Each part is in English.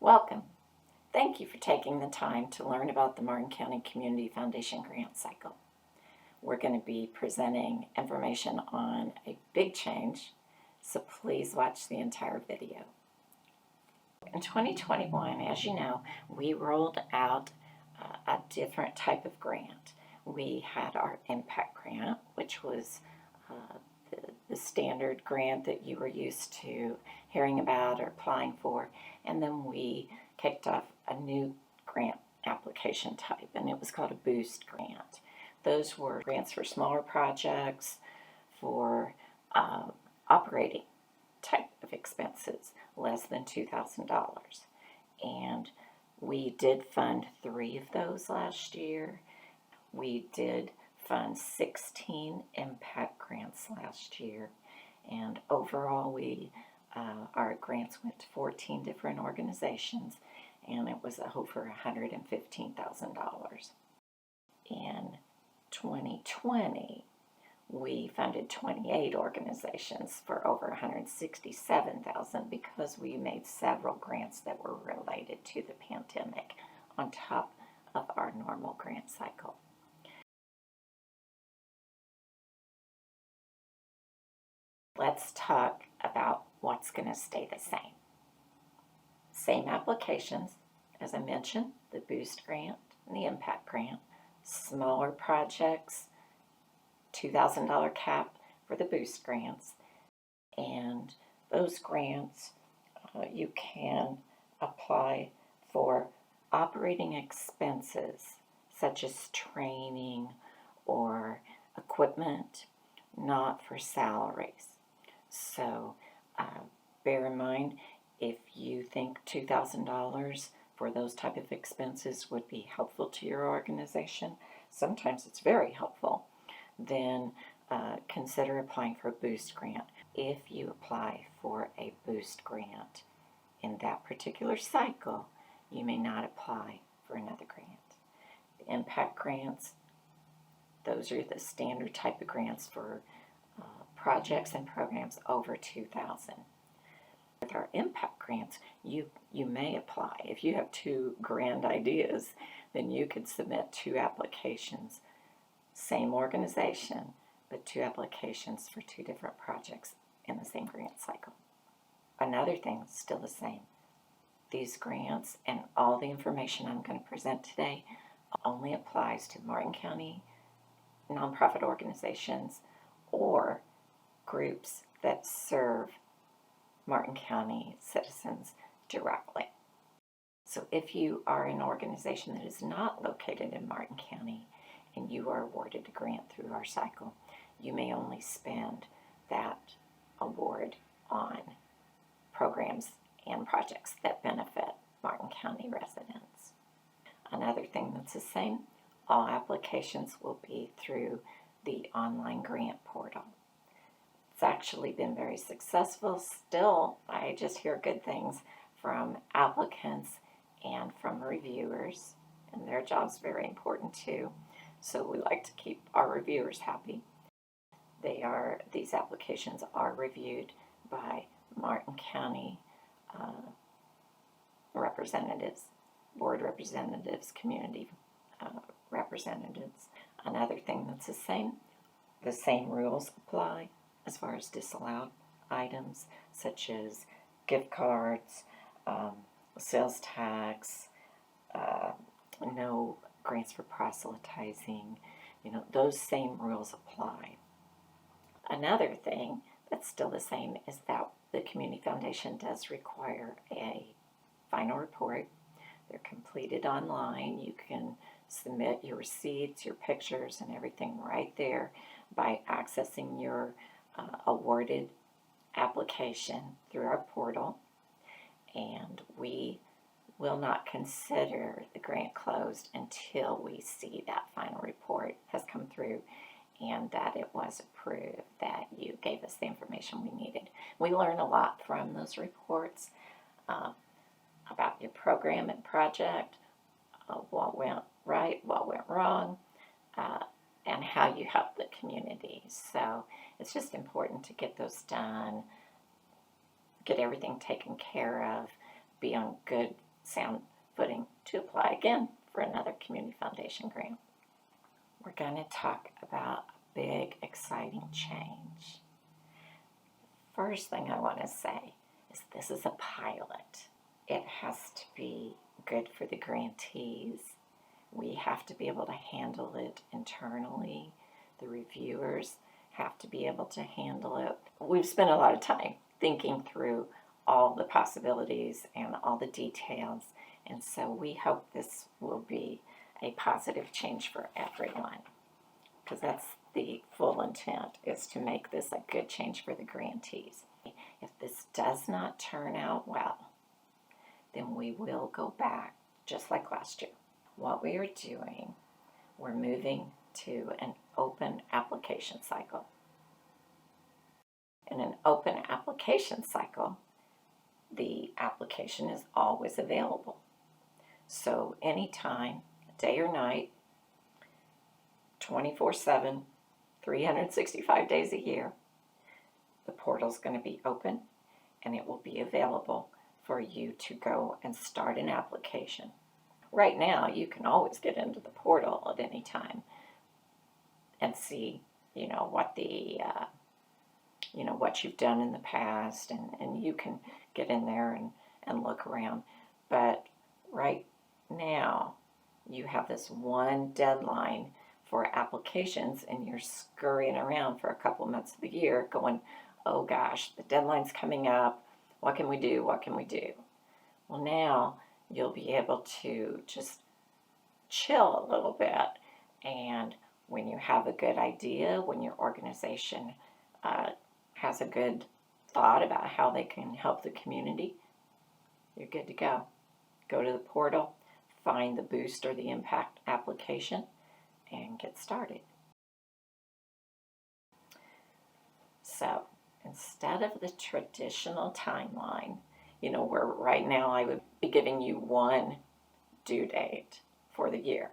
Welcome. Thank you for taking the time to learn about the Martin County Community Foundation grant cycle. We're going to be presenting information on a big change, so please watch the entire video. In 2021, as you know, we rolled out a different type of grant. We had our impact grant, which was the standard grant that you were used to hearing about or applying for, and then we kicked off a new grant application type, and it was called a boost grant. Those were grants for smaller projects, for operating type of expenses, less than $2,000. And we did fund 3 of those last year. We did fund 16 impact grants last year, and overall our grants went to 14 different organizations, and it was over $115,000. In 2020, we funded 28 organizations for over $167,000 because we made several grants that were related to the pandemic on top of our normal grant cycle. Let's talk about what's going to stay the same. Same applications, as I mentioned, the Boost Grant and the Impact Grant. Smaller projects, $2,000 cap for the Boost Grants. And those grants, you can apply for operating expenses such as training or equipment, not for salaries. So bear in mind, if you think $2,000 for those type of expenses would be helpful to your organization, sometimes it's very helpful, then consider applying for a Boost Grant. If you apply for a Boost Grant in that particular cycle, you may not apply for another grant. The Impact Grants, those are the standard type of grants for projects and programs over $2,000. With our impact grants, you may apply. If you have 2 grand ideas, then you could submit 2 applications, same organization, but 2 applications for 2 different projects in the same grant cycle. Another thing, still the same, these grants and all the information I'm going to present today only applies to Martin County nonprofit organizations or groups that serve Martin County citizens directly. So if you are an organization that is not located in Martin County and you are awarded a grant through our cycle, you may only spend that award on programs and projects that benefit Martin County residents. Another thing that's the same, all applications will be through the online grant portal. It's actually been very successful. Still, I just hear good things from applicants and from reviewers, and their job's very important too. So we like to keep our reviewers happy. These applications are reviewed by Martin County representatives, board representatives, community representatives. Another thing that's the same rules apply as far as disallowed items such as gift cards, sales tax, no grants for proselytizing. Those same rules apply. Another thing that's still the same is that the Community Foundation does require a final report. They're completed online. You can submit your receipts, your pictures, and everything right there by accessing your awarded application through our portal. And we will not consider the grant closed until we see that final report has come through and that it was approved, that you gave us the information we needed. We learn a lot from those reports about your program and project, what went right, what went wrong, and how you help the community. So it's just important to get those done, get everything taken care of, be on good sound footing to apply again for another community foundation grant. We're going to talk about a big, exciting change. First thing I want to say is this is a pilot. It has to be good for the grantees. We have to be able to handle it internally. The reviewers have to be able to handle it. We've spent a lot of time thinking through all the possibilities and all the details, and so we hope this will be a positive change for everyone, because that's the full intent, is to make this a good change for the grantees. If this does not turn out well, then we will go back just like last year. What we are doing, we're moving to an open application cycle. In an open application cycle, the application is always available. So anytime, day or night, 24/7, 365 days a year, the portal's going to be open and it will be available for you to go and start an application. Right now, you can always get into the portal at any time and see, what the, what you've done in the past, and you can get in there and look around. But right now, you have this one deadline for applications, and you're scurrying around for a couple months of the year going, oh gosh, the deadline's coming up. What can we do? What can we do? Well, now you'll be able to just chill a little bit, and when you have a good idea, when your organization has a good thought about how they can help the community, you're good to go. Go to the portal, find the Boost or the Impact application, and get started. So instead of the traditional timeline, where right now I would be giving you one due date for the year,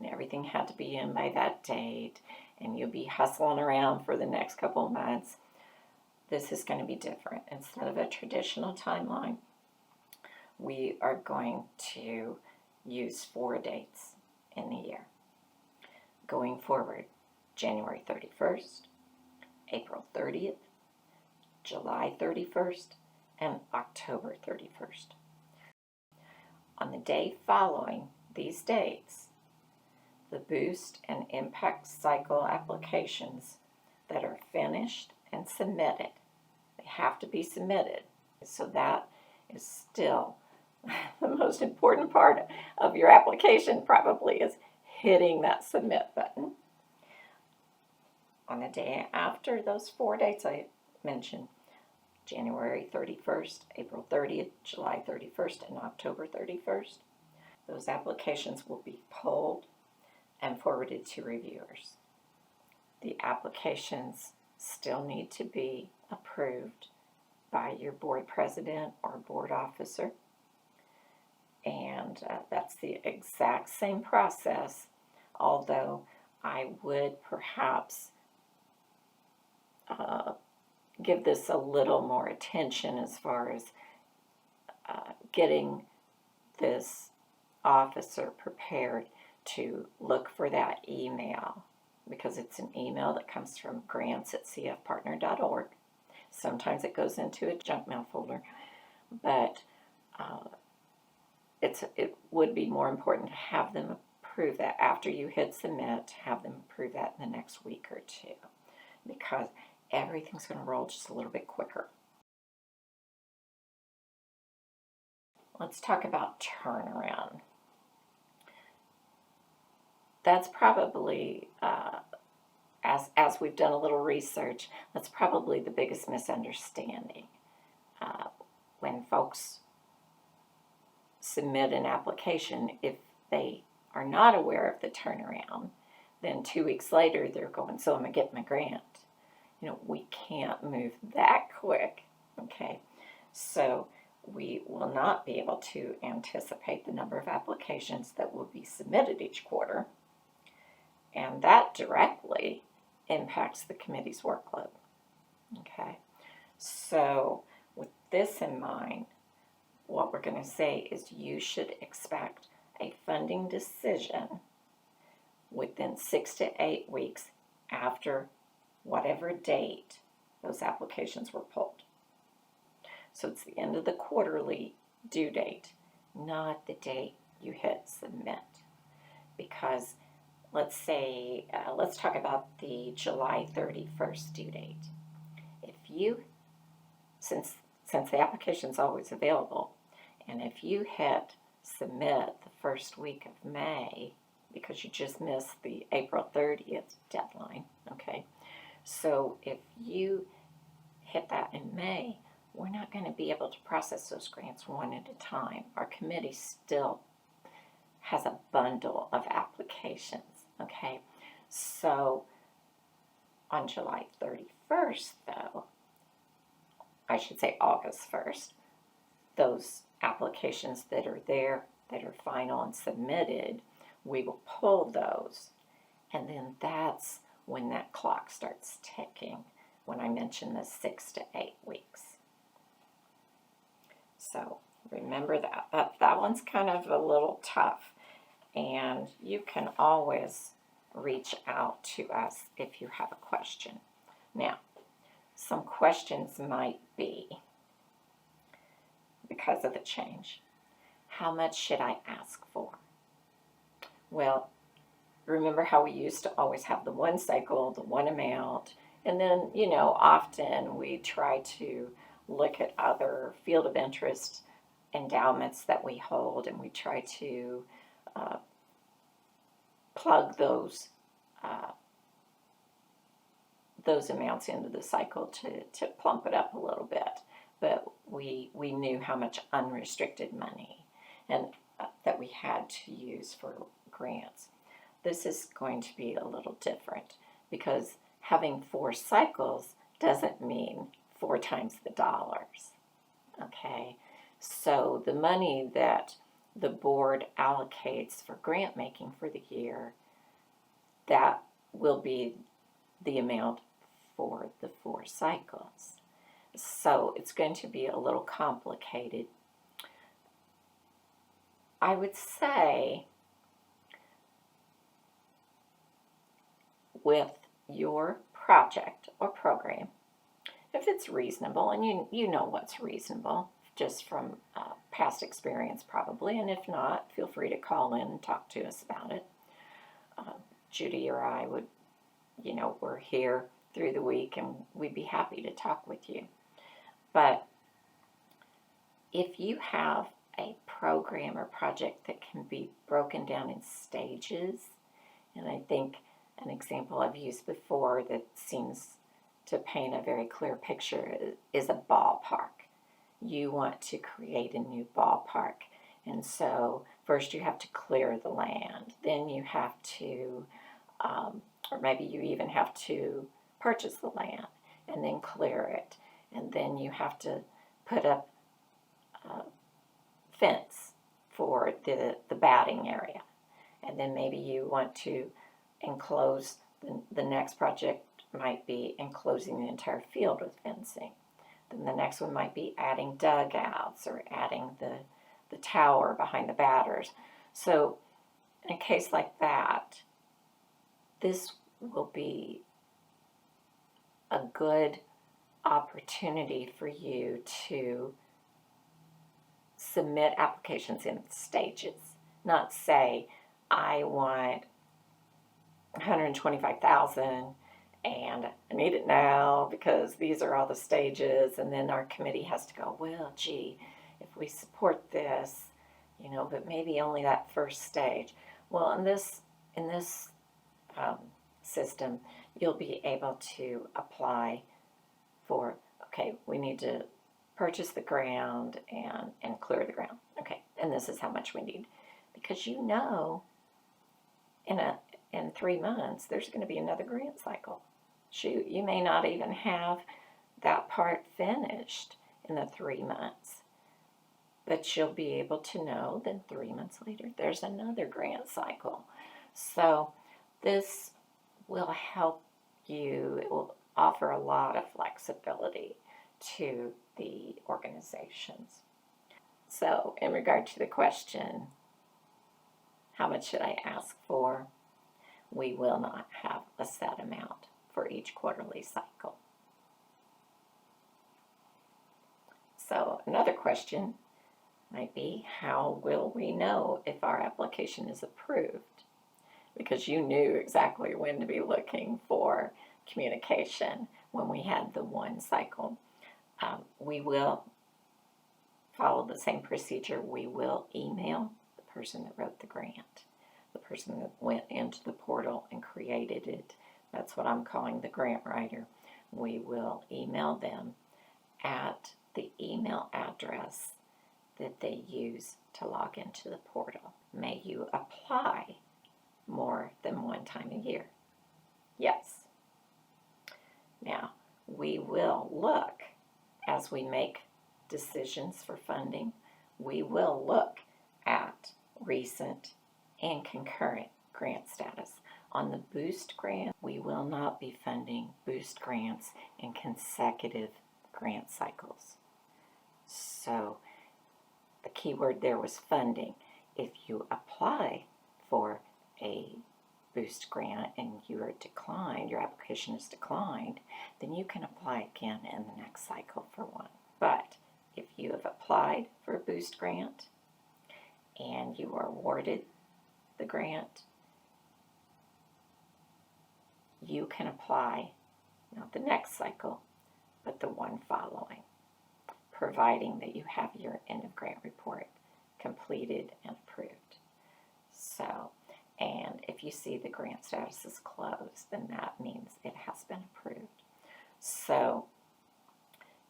and everything had to be in by that date, and you'll be hustling around for the next couple of months. This is going to be different. Instead of a traditional timeline, we are going to use 4 dates in the year. Going forward, January 31st, April 30th, July 31st, and October 31st. On the day following these dates, the Boost and Impact Cycle applications that are finished and submitted, they have to be submitted. So that is still the most important part of your application, probably, is hitting that submit button. On the day after those 4 dates I mentioned, January 31st, April 30th, July 31st, and October 31st, those applications will be pulled and forwarded to reviewers. The applications still need to be approved by your board president or board officer, and that's the exact same process, although I would perhaps give this a little more attention as far as getting this officer prepared to look for that email, because it's an email that comes from grants@cfpartner.org. Sometimes it goes into a junk mail folder, but it would be more important to have them approve that after you hit submit, have them approve that in the next week or two, because everything's going to roll just a little bit quicker. Let's talk about turnaround. That's probably, as we've done a little research, that's probably the biggest misunderstanding. When folks submit an application, if they are not aware of the turnaround, then 2 weeks later they're going, so I'm going to get my grant. We can't move that quick, okay? So we will not be able to anticipate the number of applications that will be submitted each quarter, and that directly impacts the committee's workload, okay? So with this in mind, what we're going to say is you should expect a funding decision within 6 to 8 weeks after whatever date those applications were pulled. So it's the end of the quarterly due date, not the date you hit submit. Because let's say, let's talk about the July 31st due date. If you, since the application's always available, and if you hit submit the first week of May, because you just missed the April 30th deadline, okay? So if you hit that in May, we're not going to be able to process those grants one at a time. Our committee still has a bundle of applications, okay? So on July 31st, though, I should say August 1st, those applications that are there, that are final and submitted, we will pull those. And then that's when that clock starts ticking, when I mentioned the 6 to 8 weeks. So remember that. That one's kind of a little tough. And you can always reach out to us if you have a question. Now, some questions might be, because of the change, how much should I ask for? Well, remember how we used to always have the one cycle, the one amount, and then, often we try to look at other field of interest endowments that we hold, and we try to plug those amounts into the cycle to plump it up a little bit. But we knew how much unrestricted money and that we had to use for grants. This is going to be a little different, because having 4 cycles doesn't mean 4 times the dollars. Okay, so the money that the board allocates for grant making for the year, that will be the amount for the 4 cycles. So it's going to be a little complicated. I would say with your project or program, if it's reasonable, and you know what's reasonable just from past experience probably, and if not, feel free to call in and talk to us about it. Judy or I would, we're here through the week and we'd be happy to talk with you. But if you have a program or project that can be broken down in stages, and I think an example I've used before that seems to paint a very clear picture is a ballpark. You want to create a new ballpark, and so first you have to clear the land, then you have to, or maybe you even have to purchase the land and then clear it, and then you have to put up a fence for the batting area, and then maybe you want to enclose, the next project might be enclosing the entire field with fencing. Then the next one might be adding dugouts or adding the tower behind the batters. So in a case like that, this will be a good opportunity for you to submit applications in stages. Not say, I want 125,000 and I need it now because these are all the stages, and then our committee has to go, well, gee, if we support this, but maybe only that first stage. Well, in this system, you'll be able to apply for, okay, we need to purchase the ground and clear the ground. Okay, and this is how much we need. Because in 3 months, there's going to be another grant cycle. Shoot, you may not even have that part finished in the 3 months. But you'll be able to know that 3 months later, there's another grant cycle. So this will help you. It will offer a lot of flexibility to the organizations. So in regard to the question, how much should I ask for? We will not have a set amount for each quarterly cycle. So another question might be, how will we know if our application is approved? Because you knew exactly when to be looking for communication when we had the one cycle. We will follow the same procedure. We will email the person that wrote the grant, the person that went into the portal and created it. That's what I'm calling the grant writer. We will email them at the email address that they use to log into the portal. May you apply more than one time a year? Yes. Now, we will look as we make decisions for funding, we will look at recent and concurrent grant status. On the boost grant, we will not be funding boost grants in consecutive grant cycles. So the key word there was funding. If you apply for a boost grant and you are declined, your application is declined, then you can apply again in the next cycle for one. But if you have applied for a boost grant and you are awarded the grant, you can apply not the next cycle, but the one following, providing that you have your end of grant report completed and approved. So, and if you see the grant status is closed, then that means it has been approved. So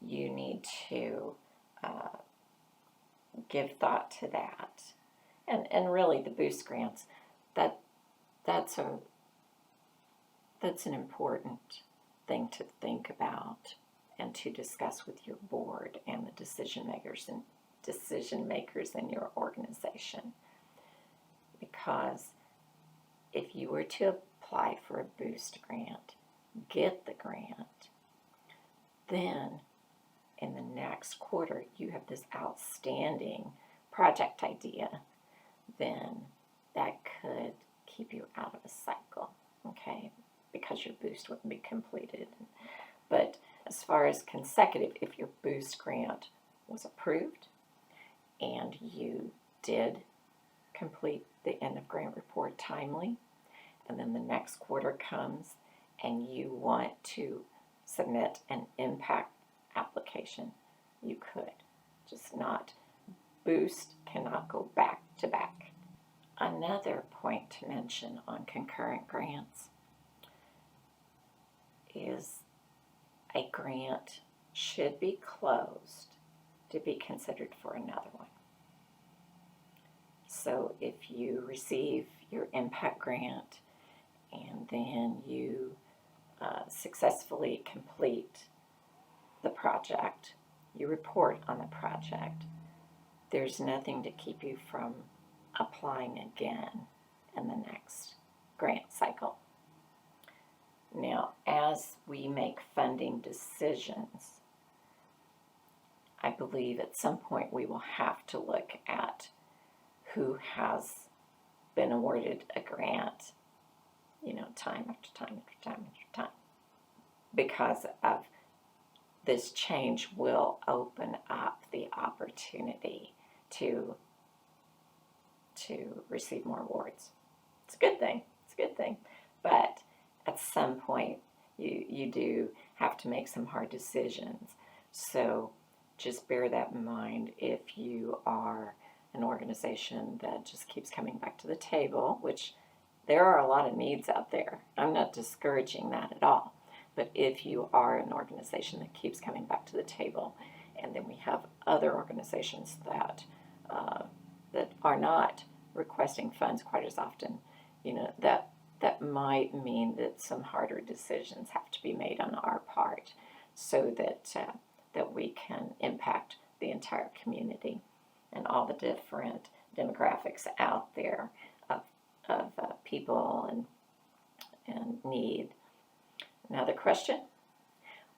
you need to give thought to that. And really the boost grants, that's an important thing to think about and to discuss with your board and the decision makers in your organization. Because if you were to apply for a boost grant, get the grant, then in the next quarter you have this outstanding project idea, then that could keep you out of a cycle, okay? Because your boost wouldn't be completed. But as far as consecutive, if your boost grant was approved and you did complete the end of grant report timely, and then the next quarter comes and you want to submit an impact application, you could. Just not, boost cannot go back to back. Another point to mention on concurrent grants is a grant should be closed to be considered for another one. So if you receive your impact grant and then you successfully complete the project, you report on the project, there's nothing to keep you from applying again in the next grant cycle. Now, as we make funding decisions, I believe at some point we will have to look at who has been awarded a grant, time after time after time after time. Because of this change will open up the opportunity to receive more awards. It's a good thing. But at some point, you do have to make some hard decisions. So just bear that in mind if you are an organization that just keeps coming back to the table, which there are a lot of needs out there. I'm not discouraging that at all. But if you are an organization that keeps coming back to the table, and then we have other organizations that are not requesting funds quite as often, that might mean that some harder decisions have to be made on our part so that we can impact the entire community and all the different demographics out there of people and need. Another question,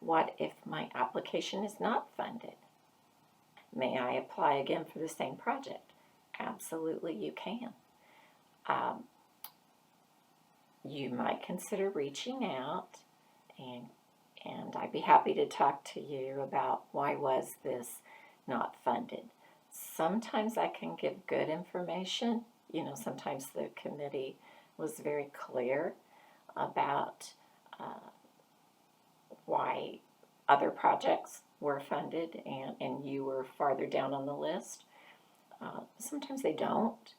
what if my application is not funded? May I apply again for the same project? Absolutely, you can. You might consider reaching out, and I'd be happy to talk to you about why was this not funded. Sometimes I can give good information. Sometimes the committee was very clear about why other projects were funded and you were farther down on the list. Sometimes they don't,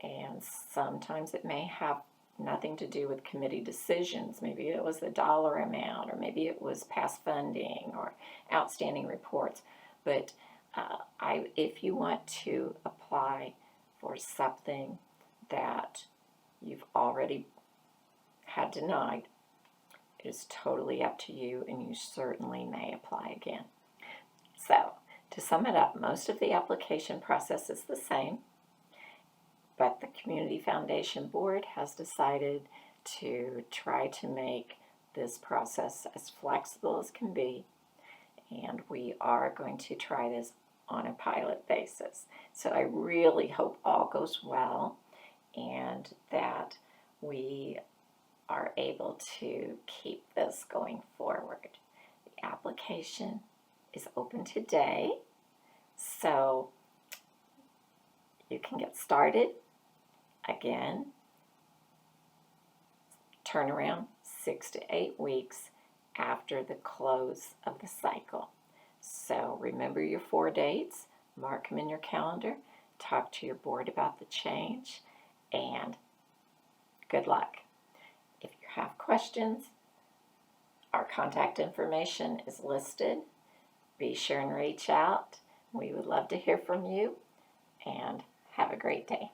and sometimes it may have nothing to do with committee decisions. Maybe it was the dollar amount, or maybe it was past funding or outstanding reports. But if you want to apply for something that you've already had denied, it is totally up to you, and you certainly may apply again. So, to sum it up, most of the application process is the same, but the Community Foundation Board has decided to try to make this process as flexible as can be, and we are going to try this on a pilot basis. So I really hope all goes well and that we are able to keep this going forward. The application is open today, so you can get started. Again, turnaround 6 to 8 weeks after the close of the cycle. So remember your 4 dates, mark them in your calendar, talk to your board about the change, and good luck. If you have questions, our contact information is listed. Be sure and reach out. We would love to hear from you, and have a great day.